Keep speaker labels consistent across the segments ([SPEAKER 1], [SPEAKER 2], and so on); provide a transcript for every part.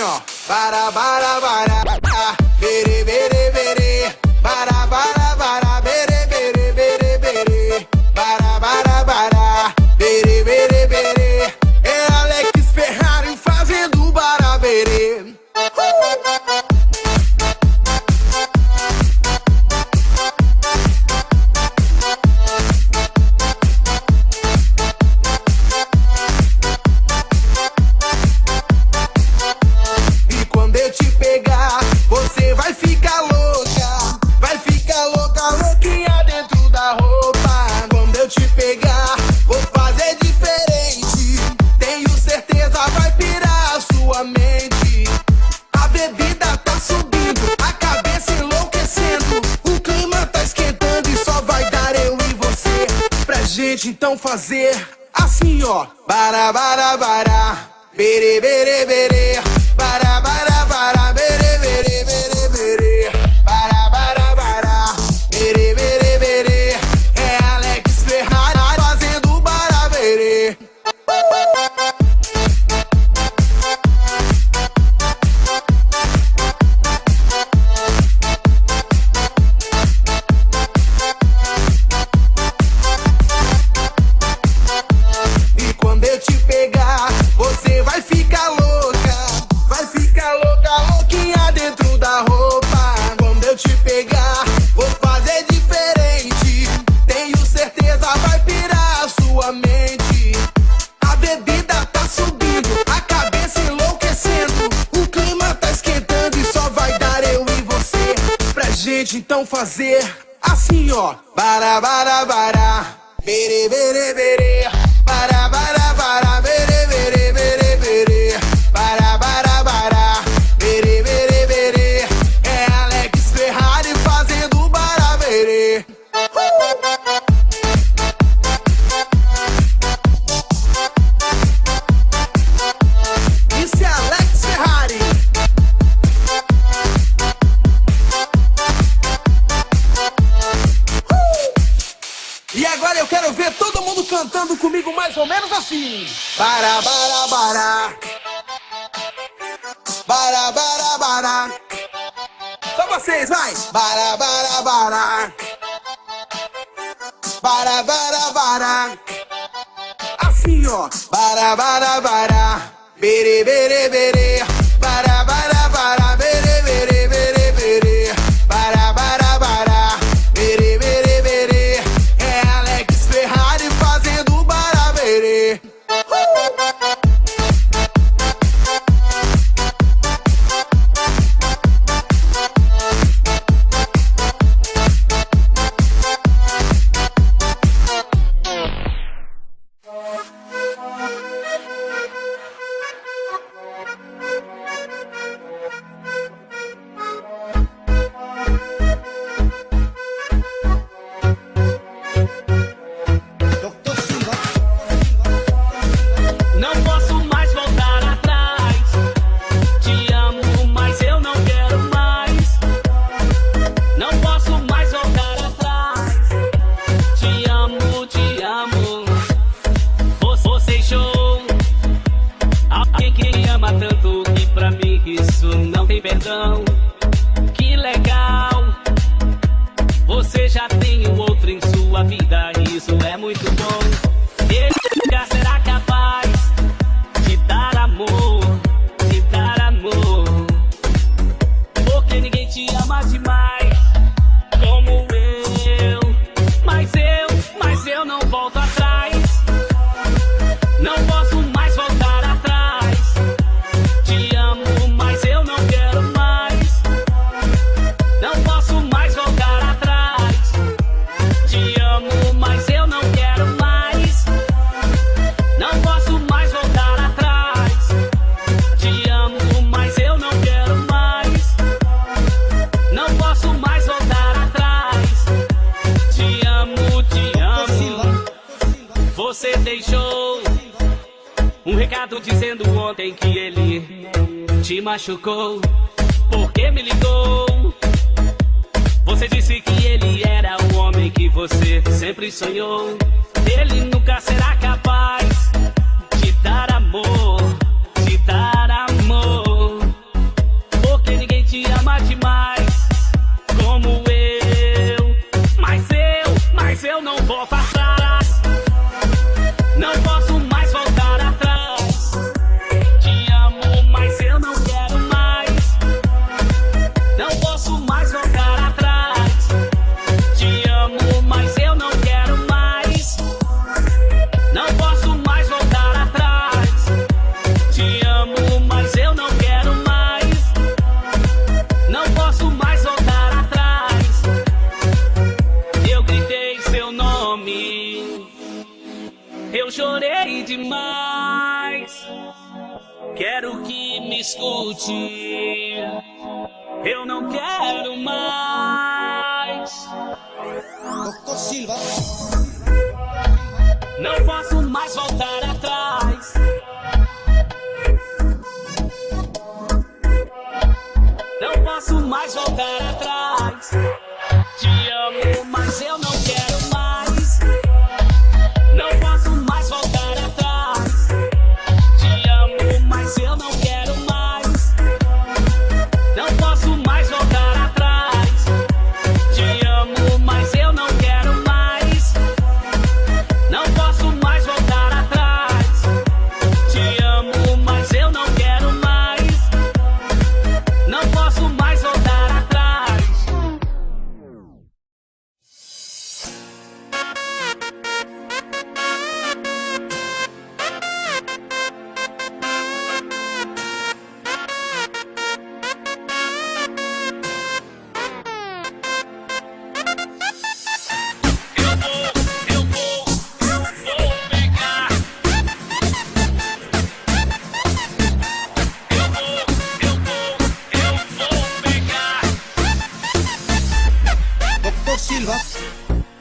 [SPEAKER 1] ó. Bara, bara, bara, bere, bere, bere. Bara, bara, bara, bere, bere, bere, bere. Bara, bara, bara, bere, bere, bere. É Alex Ferrari fazendo baraberê. E quando eu te pegar, você vai ficar louca. Vai ficar louca, louquinha dentro da roupa. Quando eu te pegar, vou fazer diferente. Tenho certeza vai pirar a sua mente. A bebida tá subindo, a cabeça enlouquecendo. O clima tá esquentando e só vai dar eu e você. Pra gente então fazer assim, ó. Bara, bara, bara, bere, bere, bere. Bara, bara, bara, bere, bere, bere, bere. Bara, bara, bara, bere, bere, bere. É Alex Ferrari fazendo baraberê. E quando eu te pegar, você vai ficar louca. Vai ficar louca, louquinha dentro da roupa. Quando eu te pegar, vou fazer diferente. Tenho certeza vai pirar a sua mente. A bebida tá subindo, a cabeça enlouquecendo. O clima tá esquentando e só vai dar eu e você. Pra gente então fazer assim, ó. Bara, bara, bara, bere, bere, bere. Bara, bara, bara, bere, bere, bere, bere. Bara, bara, bara, bere, bere, bere. É Alex Ferrari fazendo baraberê. Isso é Alex Ferrari. E agora eu quero ver todo mundo cantando comigo mais ou menos assim. Bara, bara, bara. Bara, bara, bara. Só vocês, vai. Bara, bara, bara. Bara, bara, bara. Assim, ó. Bara, bara, bara. Bere, bere, bere. Bara, bara, bara. Bere, bere, bere, bere. Bara, bara, bara. Bere, bere, bere. É Alex Ferrari fazendo baraberê.
[SPEAKER 2] Não posso mais voltar atrás. Te amo, mas eu não quero mais. Não posso mais voltar atrás. Te amo, te amo. Você deixou alguém que ama tanto que pra mim isso não tem perdão. Que legal. Você já tem um outro em sua vida, isso é muito bom. Ele nunca será capaz de dar amor, de dar amor. Porque ninguém te ama demais como eu. Mas eu não volto atrás. Não posso mais voltar atrás. Te amo, mas eu não quero mais. Não posso mais voltar atrás. Te amo, mas eu não quero mais. Não posso mais voltar atrás. Te amo, mas eu não quero mais. Não posso mais voltar atrás. Te amo, te amo. Você deixou um recado dizendo ontem que ele te machucou. Porque me ligou. Você disse que ele era o homem que você sempre sonhou. Ele nunca será capaz de dar amor, de dar amor. volta atrás. Não posso mais voltar atrás. Te amo, mas eu não quero mais. Não posso mais voltar atrás. Te amo, mas eu não quero mais. Não posso mais voltar atrás. Te amo, mas eu não quero mais. Não posso mais voltar atrás. Eu gritei seu nome, eu chorei demais. Quero que me escute, eu não quero mais.
[SPEAKER 1] Dr. Silva.
[SPEAKER 2] Não posso mais voltar atrás. Não posso mais voltar atrás. Te amo, mas eu não quero mais. Não posso mais voltar atrás. Te amo, mas eu não quero mais. Não posso mais voltar atrás. Te amo, mas eu não quero mais. Não posso mais voltar atrás. Te amo, mas eu não quero mais. Não posso mais voltar atrás. Eu vou pegar. Eu vou pegar.
[SPEAKER 1] Dr. Silva.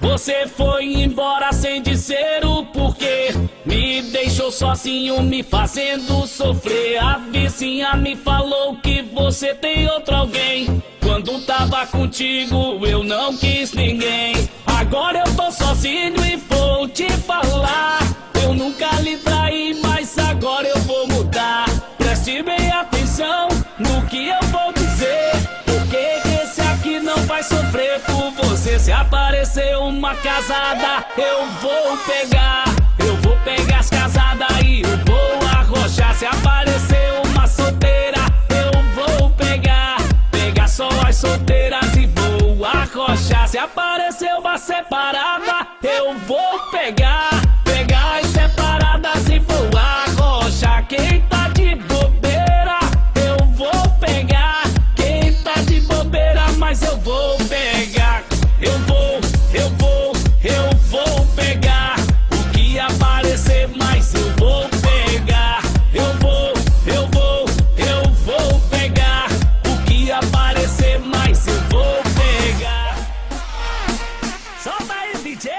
[SPEAKER 2] Você foi embora sem dizer o porquê. Me deixou sozinho, me fazendo sofrer. A vizinha me falou que você tem outro alguém. Quando tava contigo eu não quis ninguém. Agora eu tô sozinho e vou te falar. Eu nunca lhe traí, mas agora eu vou mudar. Preste bem atenção no que eu vou dizer, porque esse aqui não vai sofrer por você. Se aparecer uma casada, eu vou pegar. Eu vou pegar as casadas e eu vou arrochar. Se aparecer uma solteira, eu vou pegar. Pegar só as solteiras e vou arrochar. Se aparecer uma separada, eu vou pegar. Pegar as separadas e vou arrochar. Quem tá de bobeira, eu vou pegar. Quem tá de bobeira, mas eu vou pegar. Eu vou pegar. O que aparecer, mas eu vou pegar. Eu vou pegar. O que aparecer, mas eu vou pegar. Solta aí, DJ.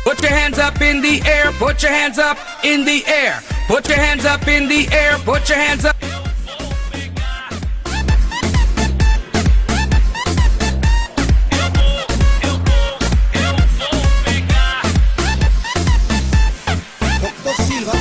[SPEAKER 3] Put your hands up in the air, put your hands up in the air. Put your hands up in the air, put your hands up.
[SPEAKER 1] Dr. Silva.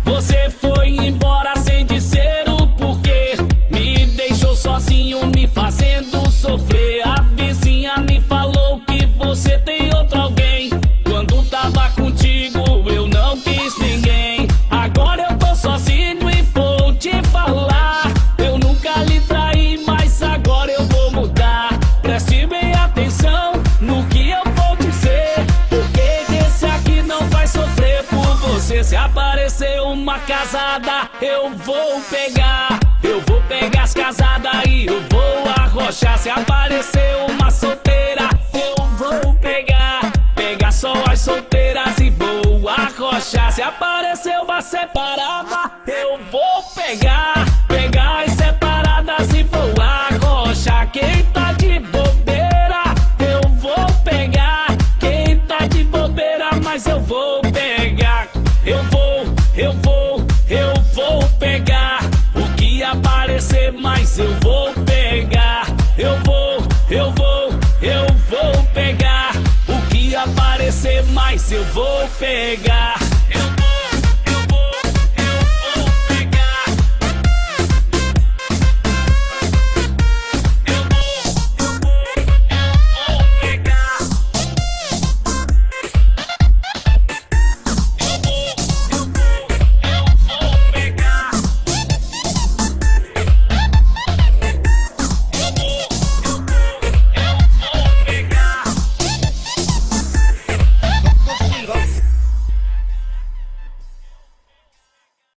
[SPEAKER 2] Você foi embora sem dizer o porquê. Me deixou sozinho, me fazendo sofrer. A vizinha me falou que você tem outro alguém. Quando tava contigo eu não quis ninguém. Agora eu tô sozinho e vou te falar. Eu nunca lhe traí, mas agora eu vou mudar. Preste bem atenção no que eu vou dizer, porque esse aqui não vai sofrer por você. Se aparecer uma casada, eu vou pegar. Eu vou pegar as casadas e eu vou arrochar. Se aparecer uma solteira, eu vou pegar. Pegar só as solteiras e vou arrochar. Se aparecer uma separada, eu vou pegar. Pegar as separadas e vou arrochar. Quem tá de bobeira, eu vou pegar. Quem tá de bobeira, mas eu vou pegar. Eu vou pegar. O que aparecer, mas eu vou pegar. Eu vou pegar. O que aparecer, mas eu vou pegar.